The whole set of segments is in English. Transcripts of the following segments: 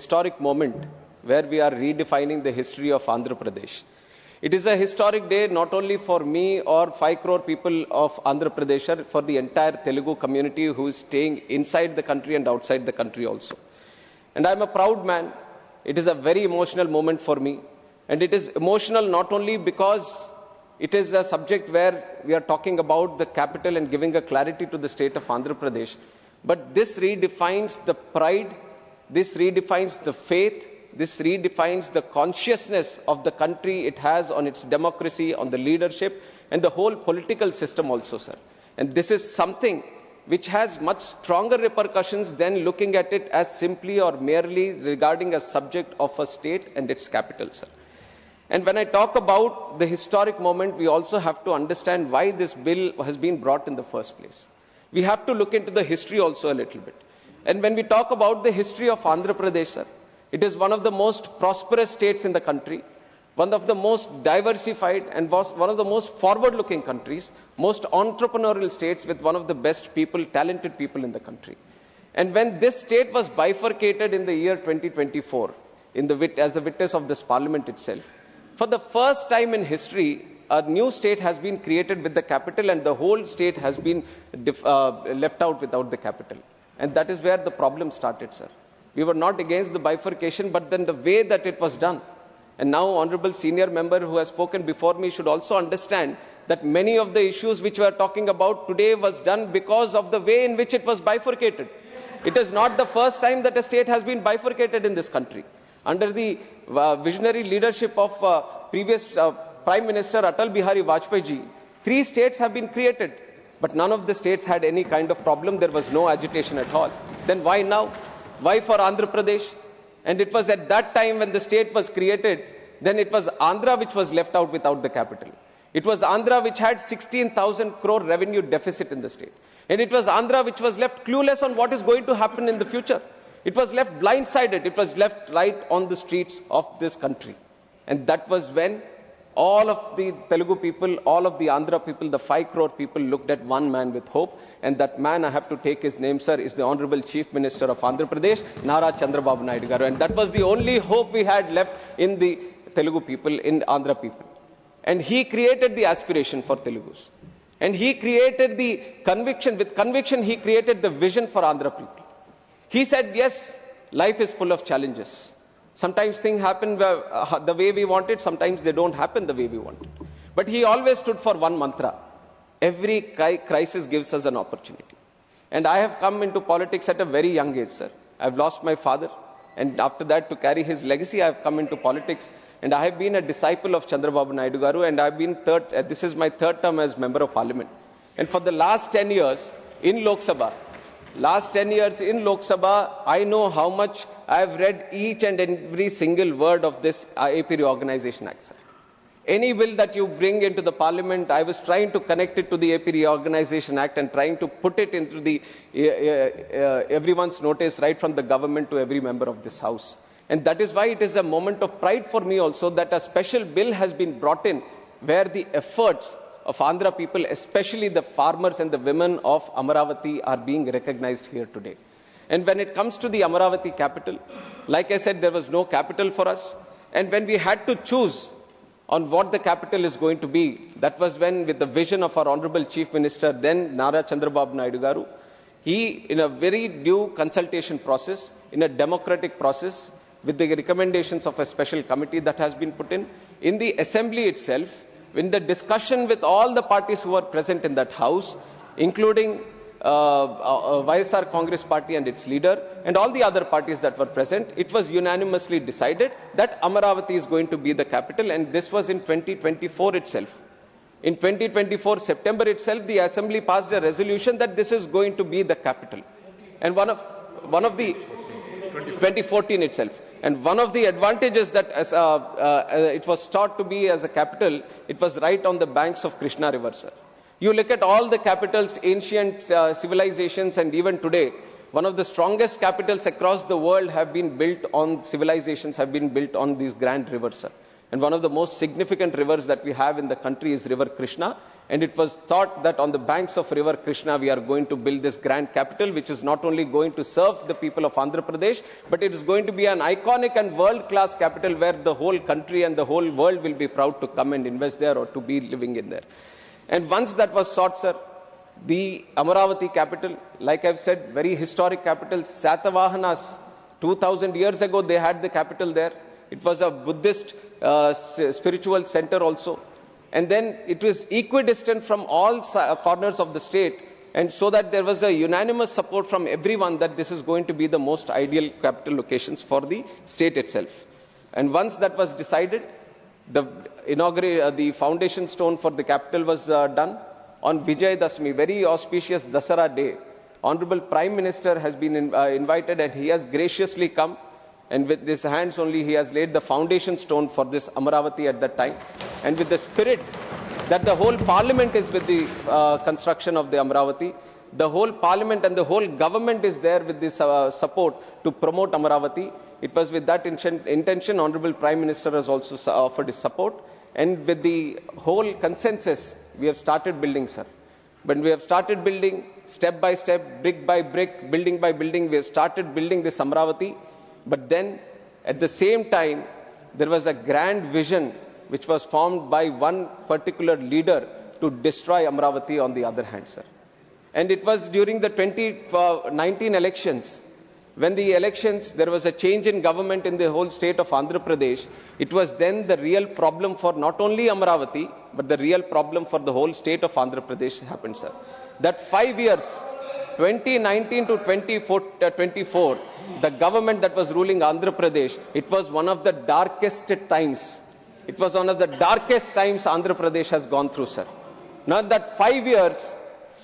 Historic moment where we are redefining the history of Andhra Pradesh. It is a historic day not only for me or 5 crore people of Andhra Pradesh, for the entire Telugu community who is staying inside the country and outside the country also. And I am a proud man. It is a very emotional moment for me. And it is emotional not only because it is a subject where we are talking about the capital and giving a clarity to the state of Andhra Pradesh, but this redefines the pride, this redefines the faith, this redefines the consciousness of the country it has on its democracy, on the leadership, and the whole political system also, sir. And this is something which has much stronger repercussions than looking at it as simply or merely regarding a subject of a state and its capital, sir. And when I talk about the historic moment, we also have to understand why this bill has been brought in the first place. We have to look into the history also a little bit. And when we talk about the history of Andhra Pradesh, sir, it is one of the most prosperous states in the country, one of the most diversified and one of the most forward-looking countries, most entrepreneurial states with one of the best people, talented people in the country. And when this state was bifurcated in the year 2024, as the witness of this parliament itself, for the first time in history, a new state has been created with the capital and the whole state has been left out without the capital. And that is where the problem started, sir. We were not against the bifurcation, but then the way that it was done. And now, honorable senior member who has spoken before me should also understand that many of the issues which we are talking about today was done because of the way in which it was bifurcated. It is not the first time that a state has been bifurcated in this country. Under the visionary leadership of previous Prime Minister Atal Bihari Vajpayee ji, 3 states have been created, but none of the states had any kind of problem. There was no agitation at all. Then why now? Why for Andhra Pradesh? And it was at that time when the state was created, then it was Andhra which was left out without the capital. It was Andhra which had 16,000 crore revenue deficit in the state. And it was Andhra which was left clueless on what is going to happen in the future. It was left blindsided. It was left right on the streets of this country. And that was when all of the Telugu people, all of the Andhra people, the 5 crore people looked at one man with hope. And that man, I have to take his name, sir, is the Honorable Chief Minister of Andhra Pradesh, Nara Chandrababu Naidu garu. And that was the only hope we had left in the Telugu people, in Andhra people. And he created the aspiration for Telugus. And he created the conviction. With conviction, he created the vision for Andhra people. He said, yes, life is full of challenges. Sometimes things happen the way we want it. Sometimes they don't happen the way we want it. But he always stood for one mantra. Every crisis gives us an opportunity. And I have come into politics at a very young age, sir. I've lost my father. And after that, to carry his legacy, I have come into politics. And I have been a disciple of Chandrababu Naidu garu. And I've been this is my 3rd term as Member of Parliament. And for the last 10 years in Lok Sabha, I know how much I have read each and every single word of this AP Reorganization Act, sir. Any bill that you bring into the parliament, I was trying to connect it to the AP Reorganization Act and trying to put it into the everyone's notice, right from the government to every member of this house. And that is why it is a moment of pride for me also that a special bill has been brought in where the efforts of Andhra people, especially the farmers and the women of Amaravathi, are being recognized here today. And when it comes to the Amaravathi capital, like I said, there was no capital for us. And when we had to choose on what the capital is going to be, that was when, with the vision of our Honorable Chief Minister, then Nara Chandrababu Naidu garu, he, in a very due consultation process, in a democratic process, with the recommendations of a special committee that has been put in the assembly itself, in the discussion with all the parties who were present in that house, including YSR Congress Party and its leader, and all the other parties that were present, it was unanimously decided that Amaravathi is going to be the capital, and this was in 2024 itself. In 2024 September itself, the Assembly passed a resolution that this is going to be the capital. And one of the 2014 itself. And one of the advantages that it was thought to be as a capital, it was right on the banks of Krishna River, sir. You look at all the capitals, ancient civilizations, and even today, one of the strongest capitals across the world have been built on civilizations, have been built on these grand rivers, sir. And one of the most significant rivers that we have in the country is River Krishna. And it was thought that on the banks of river Krishna, we are going to build this grand capital, which is not only going to serve the people of Andhra Pradesh, but it is going to be an iconic and world-class capital where the whole country and the whole world will be proud to come and invest there or to be living in there. And once that was sought, sir, the Amaravathi capital, like I've said, very historic capital. Satavahanas, 2000 years ago, they had the capital there. It was a Buddhist spiritual center also. And then it was equidistant from all corners of the state. And so that there was a unanimous support from everyone that this is going to be the most ideal capital locations for the state itself. And once that was decided, the foundation stone for the capital was done. On Vijay Dashmi, very auspicious Dasara day, Honorable Prime Minister has been invited, and he has graciously come, and with his hands only he has laid the foundation stone for this Amaravathi at that time. And with the spirit that the whole parliament is with the construction of the Amaravathi, the whole parliament and the whole government is there with this support to promote Amaravathi. It was with that intention, Honorable Prime Minister has also offered his support. And with the whole consensus, we have started building, sir. But we have started building step by step, brick by brick, building by building. We have started building this Amaravathi. But then, at the same time, there was a grand vision which was formed by one particular leader to destroy Amaravathi on the other hand, sir. And it was during the 2019 elections. When the elections, there was a change in government in the whole state of Andhra Pradesh. It was then the real problem for not only Amaravathi, but the real problem for the whole state of Andhra Pradesh happened, sir. That 5 years, 2019 to 2024, the government that was ruling Andhra Pradesh, it was one of the darkest times. It was one of the darkest times Andhra Pradesh has gone through, sir. Now that 5 years,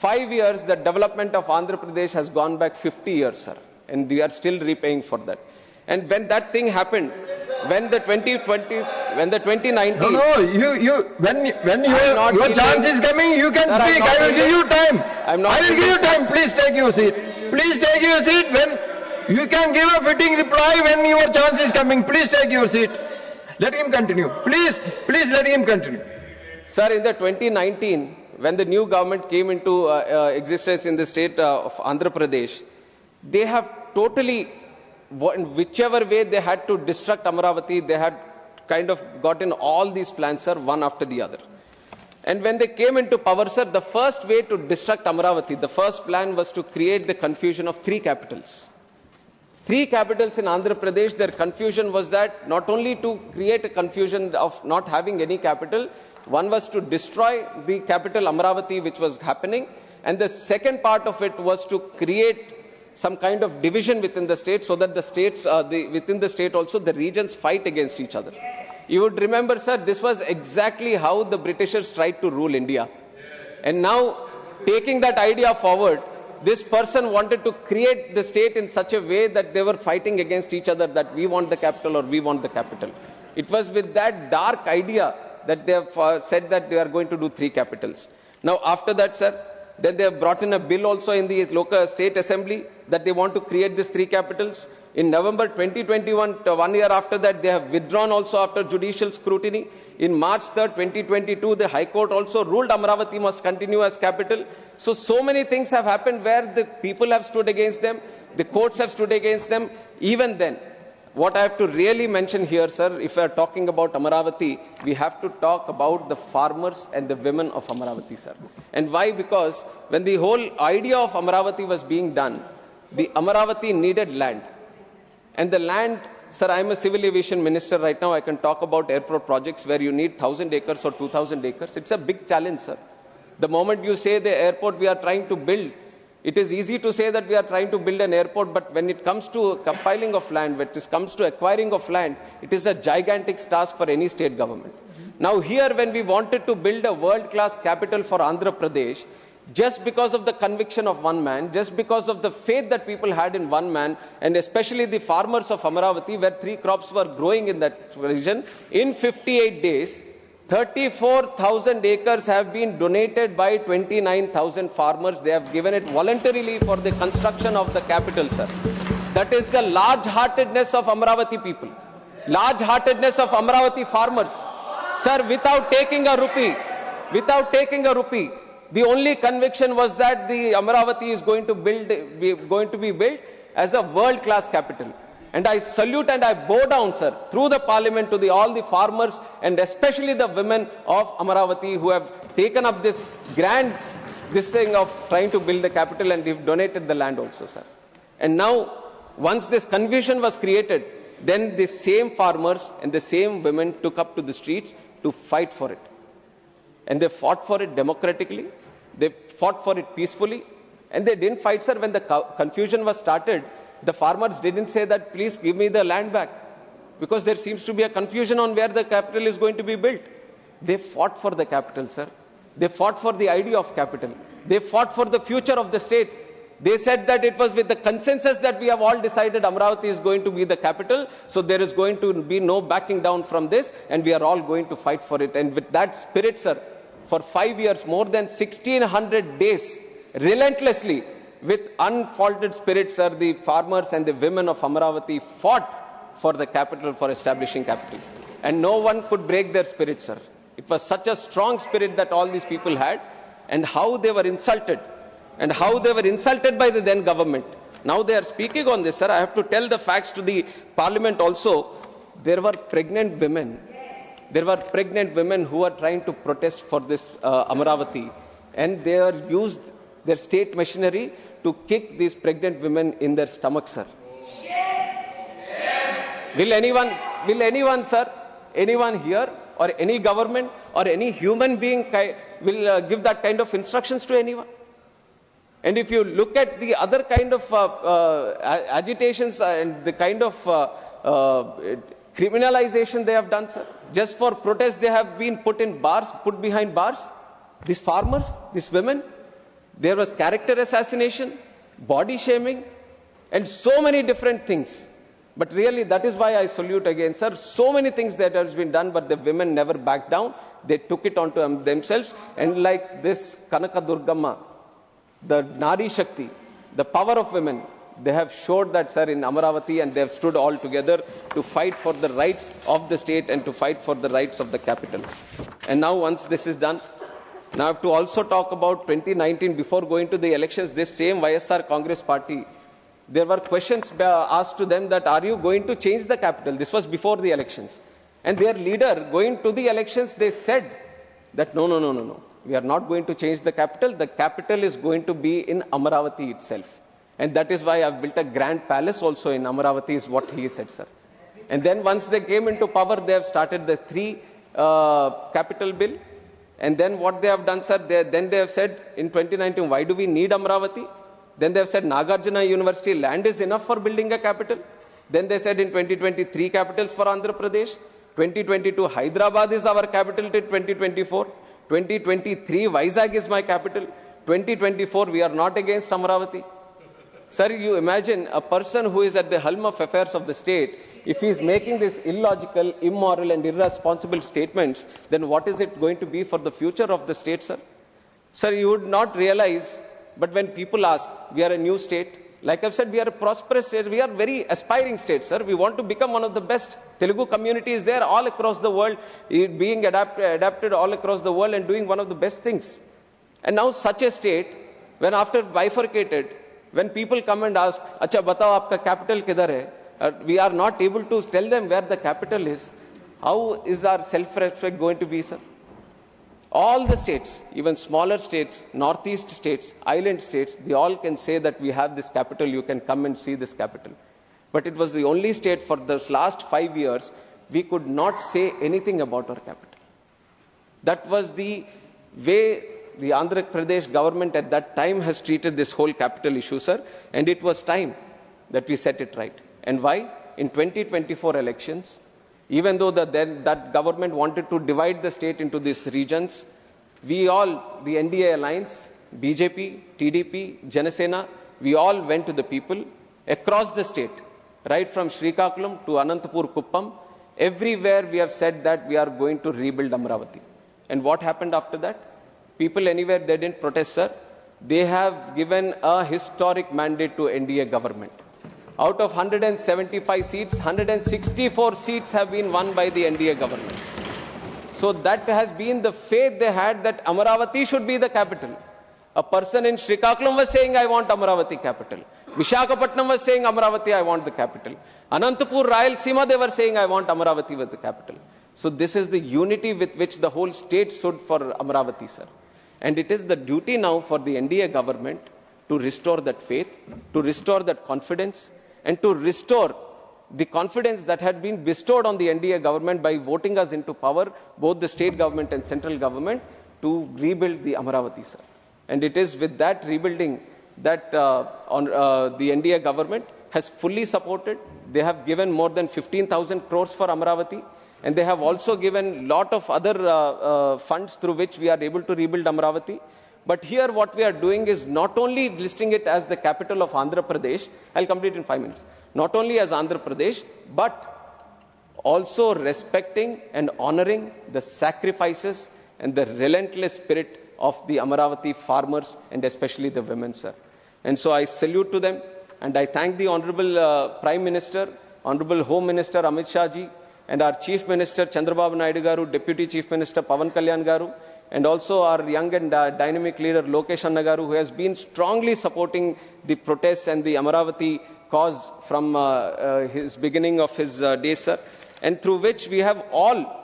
the development of Andhra Pradesh has gone back 50 years, sir. And we are still repaying for that. And when that thing happened, when the 2019... When your chance is coming, you can speak. I will give you time. I will give you time. Please take your seat. Please take your seat. When you can give a fitting reply when your chance is coming. Please take your seat. Let him continue. Please let him continue. Sir, in the 2019, when the new government came into existence in the state of Andhra Pradesh, they have totally, whichever way they had to destruct Amaravathi, they had kind of gotten all these plans, sir, one after the other. And when they came into power, sir, the first way to destruct Amaravathi, the first plan was to create the confusion of 3 capitals. 3 capitals in Andhra Pradesh, their confusion was that not only to create a confusion of not having any capital, one was to destroy the capital Amaravathi, which was happening, and the second part of it was to create some kind of division within the state so that the states, within the state also, the regions fight against each other. You would remember, sir, this was exactly how the Britishers tried to rule India. And now, taking that idea forward, this person wanted to create the state in such a way that they were fighting against each other, that we want the capital or we want the capital. It was with that dark idea that they have said that they are going to do 3 capitals. Now, after that, sir, then they have brought in a bill also in the local state assembly that they want to create these 3 capitals. In November 2021, 1 year after that, they have withdrawn also after judicial scrutiny. In March 3rd, 2022, the High Court also ruled Amaravathi must continue as capital. So many things have happened where the people have stood against them, the courts have stood against them. Even then, what I have to really mention here, sir, if we are talking about Amaravathi, we have to talk about the farmers and the women of Amaravathi, sir. And why? Because when the whole idea of Amaravathi was being done, the Amaravathi needed land. And the land, sir, I am a civil aviation minister right now. I can talk about airport projects where you need 1,000 acres or 2,000 acres. It's a big challenge, sir. The moment you say the airport we are trying to build, it is easy to say that we are trying to build an airport, but when it comes to compiling of land, when it comes to acquiring of land, it is a gigantic task for any state government. Now here, when we wanted to build a world-class capital for Andhra Pradesh, just because of the conviction of one man, just because of the faith that people had in one man, and especially the farmers of Amaravathi, where 3 crops were growing in that region, in 58 days, 34,000 acres have been donated by 29,000 farmers. They have given it voluntarily for the construction of the capital, sir. That is the large-heartedness of Amaravathi people. Large-heartedness of Amaravathi farmers. Sir, without taking a rupee, without taking a rupee. The only conviction was that the Amaravathi is going to be built as a world-class capital. And I salute and I bow down, sir, through the parliament to all the farmers and especially the women of Amaravathi who have taken up this thing of trying to build the capital, and they've donated the land also, sir. And now, once this confusion was created, then the same farmers and the same women took up to the streets to fight for it. And they fought for it democratically, they fought for it peacefully, and they didn't fight, sir, when the confusion was started. The farmers didn't say that, please give me the land back, because there seems to be a confusion on where the capital is going to be built. They fought for the capital, sir. They fought for the idea of capital. They fought for the future of the state. They said that it was with the consensus that we have all decided Amaravathi is going to be the capital, so there is going to be no backing down from this, and we are all going to fight for it. And with that spirit, sir, for 5 years, more than 1,600 days, relentlessly, with unfaltered spirit, sir, the farmers and the women of Amaravathi fought for the capital, for establishing capital. And no one could break their spirit, sir. It was such a strong spirit that all these people had, and how they were insulted, and how they were insulted by the then government. Now they are speaking on this, sir. I have to tell the facts to the parliament also. There were pregnant women. There were pregnant women who are trying to protest for this Amaravathi, and they are used their state machinery to kick these pregnant women in their stomach, sir. Will anyone, sir, anyone here, or any government, or any human being will give that kind of instructions to anyone? And if you look at the other kind of agitations and the kind of criminalization they have done, sir, just for protest they have been put behind bars. These farmers, these women, there was character assassination, body shaming, and so many different things. But really, that is why I salute again, sir. So many things that have been done, but the women never backed down. They took it onto themselves. And like this Kanaka Durgamma, the Nari Shakti, the power of women, they have showed that, sir, in Amaravathi, and they have stood all together to fight for the rights of the state and to fight for the rights of the capital. And now, once this is done, now I have to also talk about 2019. Before going to the elections, this same YSR Congress party, there were questions asked to them that, are you going to change the capital? This was before the elections. And their leader, going to the elections, they said that, no. We are not going to change the capital. The capital is going to be in Amaravathi itself. And that is why I have built a grand palace also in Amaravathi, is what he said, sir. And then once they came into power, they have started the 3 capital bill. And then what they have done, sir, then they have said in 2019, why do we need Amaravathi? Then they have said Nagarjuna University land is enough for building a capital. Then they said in 2023 capitals for Andhra Pradesh. 2022 Hyderabad is our capital till 2024. 2023 Vizag is my capital. 2024 we are not against Amaravathi. Sir, you imagine a person who is at the helm of affairs of the state, if he is making these illogical, immoral and irresponsible statements, then what is it going to be for the future of the state, sir? Sir, you would not realize, but when people ask, we are a new state, like I've said, we are a prosperous state, we are very aspiring state, sir. We want to become one of the best. Telugu community is there all across the world, being adapted all across the world and doing one of the best things. And now such a state, when after bifurcated, when people come and ask, Acha, batao, aapka capital kidhar hai? We are not able to tell them where the capital is. How is our self-respect going to be, sir? All the states, even smaller states, northeast states, island states, they all can say that we have this capital, you can come and see this capital. But it was the only state for this last 5 years, we could not say anything about our capital. That was the way the Andhra Pradesh government at that time has treated this whole capital issue, sir. And it was time that we set it right. And why? In 2024 elections, even though that government wanted to divide the state into these regions, we all, the NDA alliance, BJP, TDP, Janasena, we all went to the people across the state, right from Srikakulam to Anantapur Kuppam. Everywhere we have said that we are going to rebuild Amaravathi. And what happened after that? People anywhere, they didn't protest, sir. They have given a historic mandate to NDA government. Out of 175 seats, 164 seats have been won by the NDA government. So that has been the faith they had that Amaravathi should be the capital. A person in Srikakulam was saying, I want Amaravathi capital. Visakhapatnam was saying, Amaravathi, I want the capital. Anantapur, Rayalaseema, they were saying, I want Amaravathi with the capital. So this is the unity with which the whole state stood for Amaravathi, sir. And it is the duty now for the NDA government to restore that faith, to restore that confidence, and to restore the confidence that had been bestowed on the NDA government by voting us into power, both the state government and central government, to rebuild the Amaravathi, sir. And it is with that rebuilding that the NDA government has fully supported. They have given more than 15,000 crores for Amaravathi. And they have also given a lot of other funds through which we are able to rebuild Amaravathi. But here what we are doing is not only listing it as the capital of Andhra Pradesh, I'll complete in 5 minutes, not only as Andhra Pradesh, but also respecting and honoring the sacrifices and the relentless spirit of the Amaravathi farmers and especially the women, sir. And so I salute to them and I thank the Honorable Prime Minister, Honorable Home Minister Amit Shah ji, and our Chief Minister Chandrababu Naidu garu, Deputy Chief Minister Pavan Kalyan garu, and also our young and dynamic leader Lokesh Anna garu, who has been strongly supporting the protests and the Amaravathi cause from his beginning of his days, sir, and through which we have all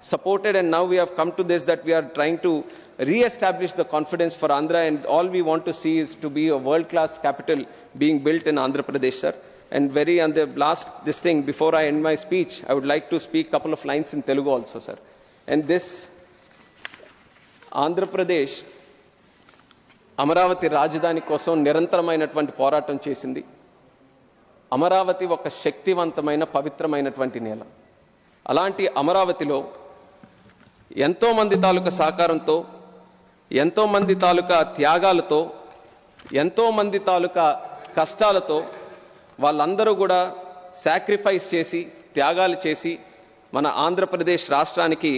supported, and now we have come to this that we are trying to re-establish the confidence for Andhra, and all we want to see is to be a world-class capital being built in Andhra Pradesh, sir. And on the last, before I end my speech, I would like to speak a couple of lines in Telugu also, sir. And this, Andhra Pradesh, Amaravathi Rajdhani kosam nirantaramainatvanti poratam chesindi. Amaravathi oka shaktivantamaina pavitramainatvanti nela. Alanti Amaravatilo ఎంతో మంది తాలూకా సహకారంతో, ఎంతో మంది తాలూకా త్యాగాలతో, ఎంతో మంది తాలూకా కష్టాలతో వాళ్ళందరూ కూడా సాక్రిఫైస్ చేసి, త్యాగాలు చేసి మన ఆంధ్రప్రదేశ్ రాష్ట్రానికి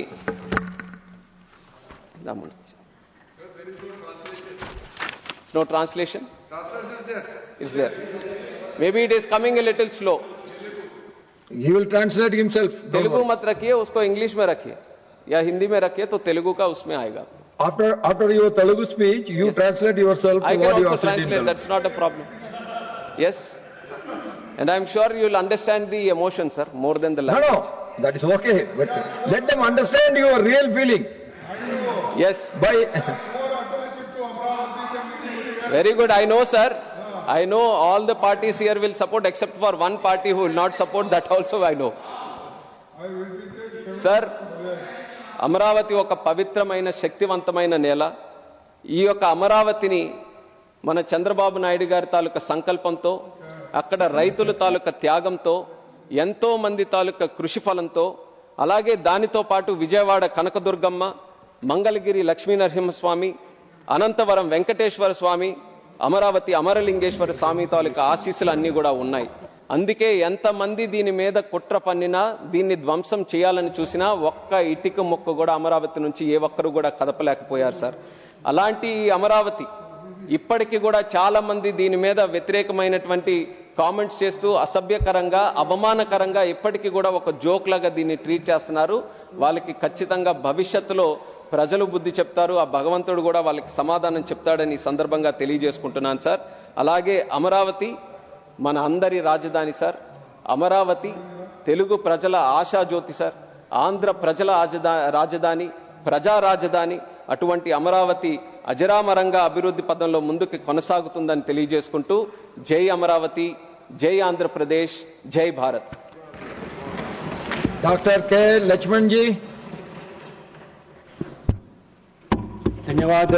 no translation? Is there? Maybe it is coming a little slow. He will translate himself. Telugu मत रखिए, उसको इंग्लिश में रखिए या हिंदी में रखिए तो तेलुगु का उसमें आएगा. After your Telugu speech, you yes. translate yourself. I can also translate. That's not a problem. Yes, and I'm sure you'll understand the emotion, sir, more than the language. No, that is okay. But let them understand your real feeling. Yes. By very good. I know, sir. I know all the parties here will support, except for one party who will not support. That also I know. Sir, Amaravati ఒక పవిత్రమైన శక్తివంతమైన నేల. ఈ యొక్క అమరావతిని మన చంద్రబాబు నాయుడు గారి తాలూకా సంకల్పంతో, అక్కడ రైతుల తాలూకా త్యాగంతో, ఎంతో మంది తాలూకా కృషి ఫలంతో, అలాగే దానితో పాటు విజయవాడ కనకదుర్గమ్మ, మంగళగిరి లక్ష్మీనరసింహస్వామి, అనంతవరం వెంకటేశ్వర స్వామి, అమరావతి అమరలింగేశ్వర స్వామి తాలూకా ఆశీస్సులు అన్నీ కూడా ఉన్నాయి. అందుకే ఎంతమంది దీని మీద కుట్ర పన్నినా, దీన్ని ధ్వంసం చేయాలని చూసినా ఒక్క ఇటిక మొక్క కూడా అమరావతి నుంచి ఏ ఒక్కరు కూడా కదపలేకపోయారు సార్. అలాంటి అమరావతి ఇప్పటికీ కూడా చాలా మంది దీని మీద వ్యతిరేకమైనటువంటి కామెంట్స్ చేస్తూ అసభ్యకరంగా, అవమానకరంగా ఇప్పటికీ కూడా ఒక జోక్ లాగా దీన్ని ట్రీట్ చేస్తున్నారు. వాళ్ళకి ఖచ్చితంగా భవిష్యత్తులో ప్రజలు బుద్ధి చెప్తారు, ఆ భగవంతుడు కూడా వాళ్ళకి సమాధానం చెప్తాడని ఈ సందర్భంగా తెలియజేసుకుంటున్నాను సార్. అలాగే అమరావతి మన అందరి రాజధాని సార్. అమరావతి తెలుగు ప్రజల ఆశాజ్యోతి సార్. ఆంధ్ర ప్రజల రాజధాని, ప్రజా రాజధాని. అటువంటి అమరావతి అజరామరంగా అభివృద్ధి పదంలో ముందుకు కొనసాగుతుందని తెలియజేసుకుంటూ జై అమరావతి, జై ఆంధ్రప్రదేశ్, జై భారత్. Doctor K Laxman ji. धन्यवाद.